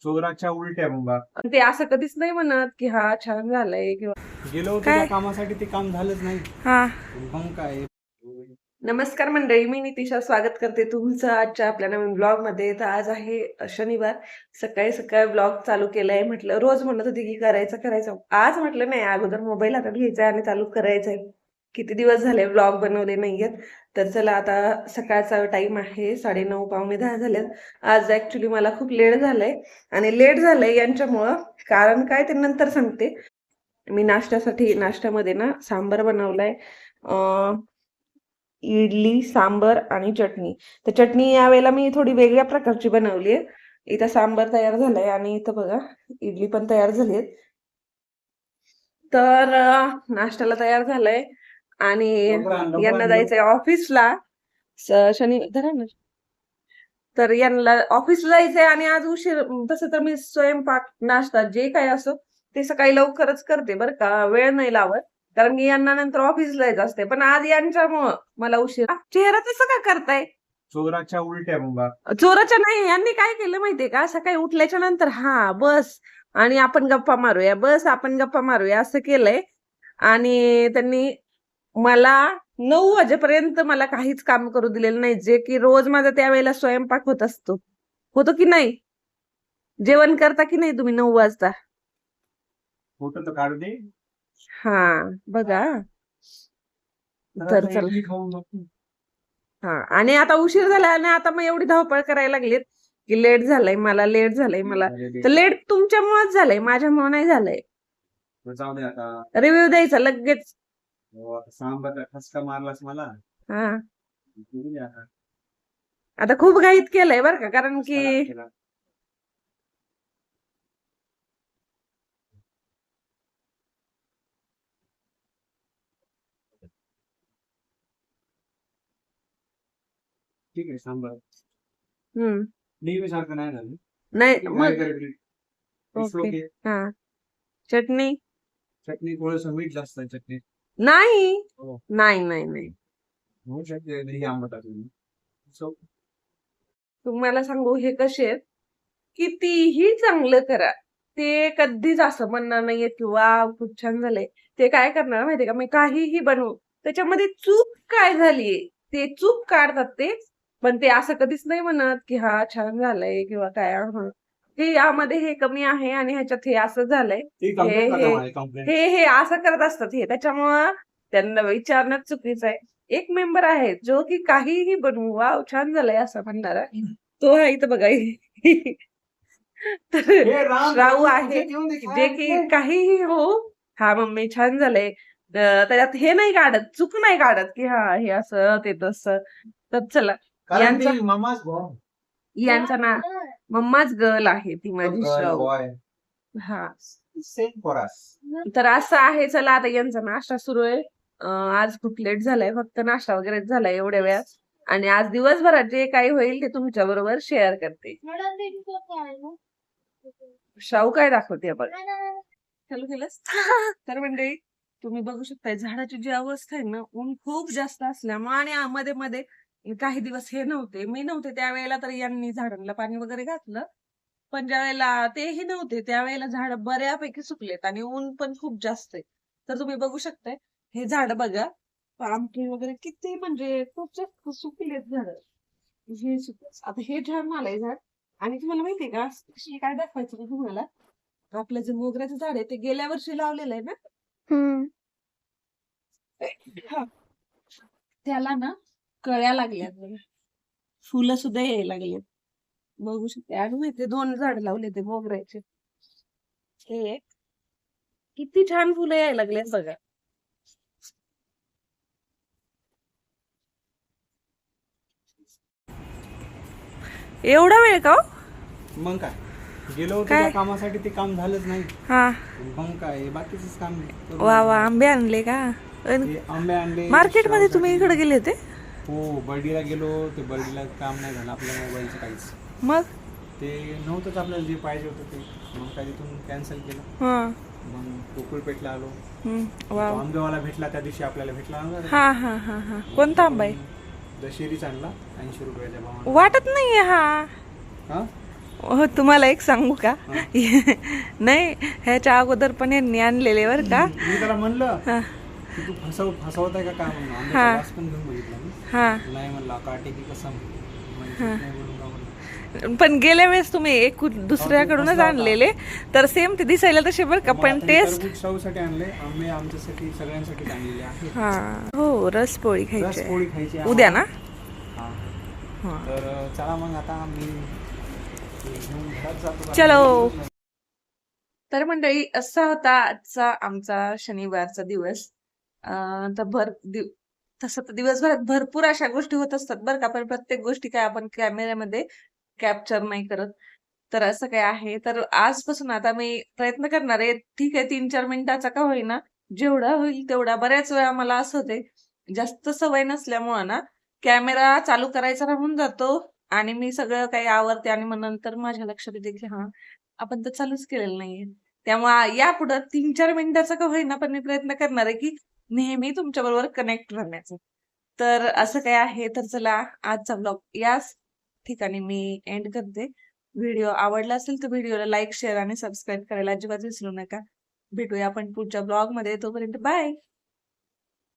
चोराच्या उलट्या बोंबा. ते असं कधीच नाही म्हणत की हा छान झालंय किंवा गेलो होतो काय? त्या कामासाठी, ते काम झालंच नाही. हा. मग काय नमस्कार मंडळी, मी नितिशा स्वागत करते तुमचं आजच्या आपल्या नवीन ब्लॉग मध्ये. तर आज आहे शनिवार. सकाळी सकाळी ब्लॉग चालू केलाय. म्हटलं रोज म्हणत होती की करायचं, आज म्हटलं नाही, अगोदर मोबाईल हातात घ्यायचा आणि चालू करायचंय. किती दिवस झाले ब्लॉग बनवले नाहीयेत. तर चला, आता सकाळचा टाइम आहे 9:30 पावणे 10 झालेत. आज ऍक्च्युली मला खूप लेट झालंय आणि लेट झालंय यांच्यामुळं. कारण काय ते नंतर सांगते. मी नाश्त्यामध्ये ना सांबार बनवलाय. इडली, सांबर आणि चटणी. तर चटणी यावेळेला मी थोडी वेगळ्या प्रकारची बनवली आहे. इथं सांबर तयार झालंय आणि इथं बघा इडली पण तयार झाली. तर नाश्त्याला तयार झालंय आणि यांना जायचंय ऑफिसला. धरा ना. तर यांना ऑफिसला जायचंय आणि आज उशीर. तसं तर मी स्वयंपाक नाश्ता जे काय असो ते सकाळी लवकरच करते बरं का, वेळ नाही लावत. कारण की यांना नंतर ऑफिसला जायचं असते. पण आज यांच्यामुळं मला उशीर. चेहरा तसं का करताय? चोराच्या उलट्या बोंबा. चोराच्या नाही. यांनी काय केलं माहितीये का, सकाळी उठल्याच्या नंतर बस आणि आपण गप्पा मारूया असं केलंय. आणि त्यांनी मला 9 वाजेपर्यंत मला काहीच काम करू दिलेलं नाही, जे की रोज माझा त्यावेळेला स्वयंपाक होतो की नाही? जेवण करता की नाही तुम्ही 9 वाजता? फोटो तर काढू दे. हा बघा. तर चला. इडली खाऊन बघ. आणि आता उशीर झाला आणि आता मग एवढी धावपळ करायला लागलीत की लेट झालंय मला. तर लेट तुमच्यामुळेच झालंय, माझ्यामुळे नाही झालंय. जाऊ दे आता. रिव्ह्यू द्यायचा लगेच. सांबार ठसका मारलास मला. हा बघू दे आता. आता खूप घाईत केलंय बरं का, कारण की केला. ठीक आहे सांबार. नेहमी सारखं नाही झालं. नाही मग It's ओके. okay. हा चटणी चटणी थोडस मीठ जास्त आहे चटणी. नाही हो. नाही. होऊ शकते दही आंबट असेल. So, तुम्हाला सांगू, हे कसे आहेत, कितीही चांगलं करा ते कधीच असं म्हणणार नाहीये की वा खूप छान झालंय. ते काय करणार माहितीये का, मी काहीही बनवू त्याच्यामध्ये चूक काय झालीये ते चूक काढतात ते. पण ते असं कधीच नाही म्हणत की हा छान झालंय किंवा काय. हे यामध्ये हे कमी आहे आणि ह्याच्यात हे असं झालंय. ती complaint करणार माझी complaint. हे असं करत असतात हे. त्याच्यामुळं त्यांना विचारणं चुकीचं आहे. एक मेंबर आहे जो की काहीही बनवू वाव छान झालंय असं म्हणणारा. तो आहे इथं बघा. तर राहू आहे जे की काहीही हो, हा मम्मी छान झालंय. त्याच्यात हे नाही काढत, चूक नाही काढत की हे असं ते तसं. तर चला, कारण ती यांचा मामाच यांचा ना मम्माच गर्ल आहे ती माझी श्राऊ. बॉय हा सेम फॉर अस. तर असं आहे. चला, आता यांचा नाश्ता सुरू आहे. आज खूप लेट झालाय, फक्त नाश्ता वगैरेच झालाय एवढ्या वेळात. आणि आज दिवसभरात जे काही होईल ते तुमच्या बरोबर शेअर करते. शाहू काय दाखवते आपण चालू केलंस. तर मंडळी, तुम्ही बघू शकताय झाडाची जी अवस्था आहे ना, ऊन खूप जास्त असल्यामुळे आणि मध्ये मध्ये काही दिवस मी नव्हते त्यावेळेला, तर यांनी झाडांना पाणी वगैरे घातलं. पण ज्या वेळेला तेही नव्हते त्यावेळेला झाड बऱ्यापैकी सुकलेत आणि ऊन पण खूप जास्त आहे. तर तुम्ही बघू शकताय हे झाड बघा, पाम ट्री वगैरे किती म्हणजे खूप जास्त सुकलेत झाड. हे आता हे छान आलंय झाड. आणि तुम्हाला माहितीये का काय दाखवायचं का तुम्हाला, आपलं जे मोगऱ्याचं झाड आहे ते गेल्या वर्षी लावलेलं आहे ना, त्याला ना कळ्या लागल्यात, फुलं सुद्धा यायला लागलेत. बघू शकते. आणि माहिती 2 झाड लावले ते मोगऱ्याचे. हे किती छान फुलं यायला लागलेत बघा. एवढा वेळ का? मग काय गेलो होतो काय? त्या कामासाठी, ते काम झालंच नाही. हा मग काय बाकीच काम करू. वा आंबे आणले का? ते आंबे आणले मार्केट मध्ये तुम्ही इकडे गेले होते? हो, बर्डीला गेलो. ते बर्डीला काम नाही झालं आपल्या मोबाईलचं काहीच. मग ते नव्हतंच आपल्याला जे पाहिजे होतं ते. मग काय तिथून कॅन्सल केलं. मग गोकुळपेठला आलो. तो आंबेवाला भेटला त्या दिवशी, आपल्याला भेटला हा कोणता आंबा आहे? दशेरीच आणला 80 रुपयाच्या भावाने. वाटत नाहीये हा हो, तुम्हाला एक सांगू का? नाही, ह्याच्या अगोदर पण यांनी आणलेले बरं का. मी त्याला म्हणलं हा की तू फसवत आहे का काय म्हणून, आंब्याचा हा ग्लास पण घेऊन बघितला मी. हा. नाही म्हणला काटे की कसं म्हणजे नाही बोलून का म्हणलं. पण गेल्या वेळेस तुम्ही एक दुसऱ्याकडूनच फसला होता. आणलेले, तर सेम ते दिसायला तसे बरं का, मग पण आता हे टेस्ट. टरबूज शाहूसाठी आणले, आंबे आमच्यासाठी सगळ्यांसाठी आणलेले आहेत. हा हो, रसपोळी खायची रसपोळी खायची आहे उद्या ना. हा. हा. तर चला मग आता मी घेऊन घरात जातो. चलो. तर मंडळी, असा होता आजचा आमचा शनिवारचा दिवस. तर तसं तर दिवसभरात भरपूर अशा गोष्टी होत असतात बरं का, पण प्रत्येक गोष्टी काय आपण कॅमेऱ्यामध्ये कॅप्चर नाही करत. तर असं काय आहे, तर आजपासून आता मी प्रयत्न करणार आहे. ठीक आहे, 3-4 मिनिटाचा का होईना, जेवढा होईल तेवढा. बऱ्याच वेळा मला असं होते, जास्त सवय नसल्यामुळं ना कॅमेरा चालू करायचा राहून जातो आणि मी सगळं काही आवरते आणि मग नंतर माझ्या लक्षात येते की हा, आपण तर चालूच केलेलं नाहीये. त्यामुळे यापुढं 3-4 मिनिटाचा का होईना, पण मी प्रयत्न करणार आहे की नेहमी तुमच्याबरोबर कनेक्ट राहण्याचं. तर असं काय आहे. तर चला, आजचा ब्लॉग याच ठिकाणी मी एंड करते. व्हिडिओ आवडला असेल तर व्हिडिओला लाईक, शेअर आणि सबस्क्राईब करायला अजिबात विसरू नका. भेटूया आपण पुढच्या ब्लॉगमध्ये. तोपर्यंत बाय.